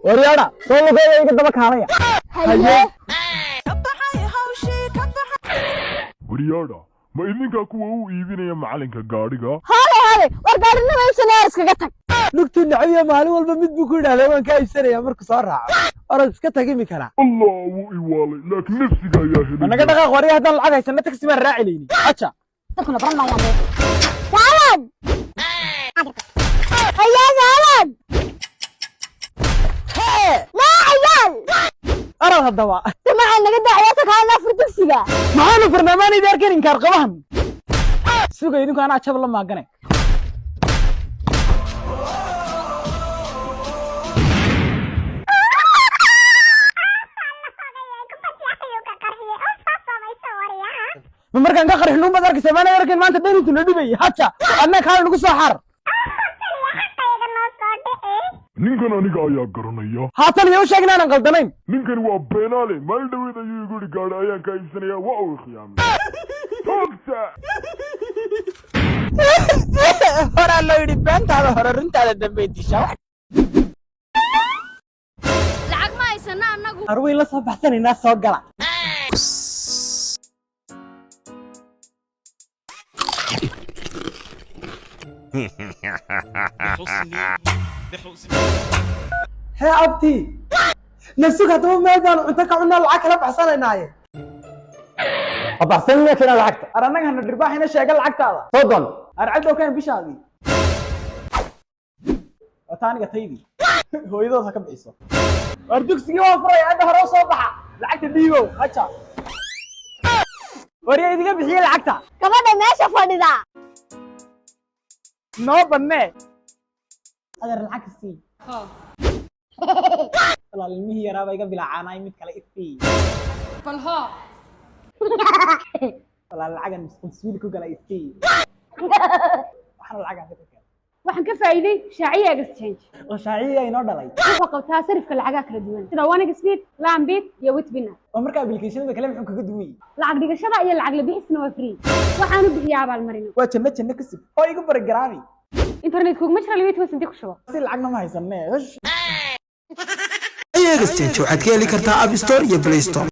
وريانا سولو كذا يقدر كهانية هيه وريانا ما إذنك كوا يبين يا معلنك قاريقا هاي wargaarina ma iibsanaya iskaga tag lugtu naciya maalin walba mid buu ku yiraahday waan ka iibsanaya markuu soo raaco orod iska tag imi kala الله ويوالي لكن نفسك يا هدي anaga dhaqa qoriya hadan lacag haysan taxi ma raacilayni acha dadkuna baran maayaan saalan haya saalan la ayal arad hadaba tamaa naga dacwada kaana furdugsiga maxaanu farnaamaani daarkarin kaar qabahan suuga idinku ana jab la maaganay markaan ka qarxin uma darka sameeyay arkin maanta dheerintu la dhibay hacha anna ka nagu soo xar ninkan aniga ayaa garanaya haatan iyo sheegna aan qaldanayn ninkan waa beenaale mal dhawada ayuu guri gaadhay ayaan ka iibsanaya waa uu khiyaamay toogta hora loo yidhi beentaada hore runtaada dambe disha lacag ma haysana anagu arway la soo baxsanayna soo gala هي عبتي نفسك هتقوم ميدان وانت كعنا لعك لا بحسنيناي بحسن لك انا لعكت ارنغ هن درباح هنا شيغ لعكتادا صدن ارعدو كان بشادي وتاني تيدي هويدو ka bixiso ardugsiga waa furay aad hore soo baxa lacagta dhiibo acha wariye idiga bixiye lacagta gabadha meesha fadhida noo banne adar lacag si والله المهي يا رابا يقبل عاناي ميت كلا إفي بالها والله العجن مسكون سويل كوكلا إفي وحنا العجن هذا waxaan ka faa'iiday shaaciga exchange وشاعية ينور لي wuxuu qabtaa sarifka lacagaha kala duwan sida Wanag Speed, Lambit iyo Witbina ومركب أبليكيشن بكلام حكم كدوي lacag dhigashada iyo lacag la bixisna waa free waxaanu bixiyaa abaalmarin وجنة كسب هو يقبل الجرامي internet ku ma jira limit wasan ku shubo بس العجن ما هيسميه Exchange waxaad ka heli kartaa App Store iyo Play Store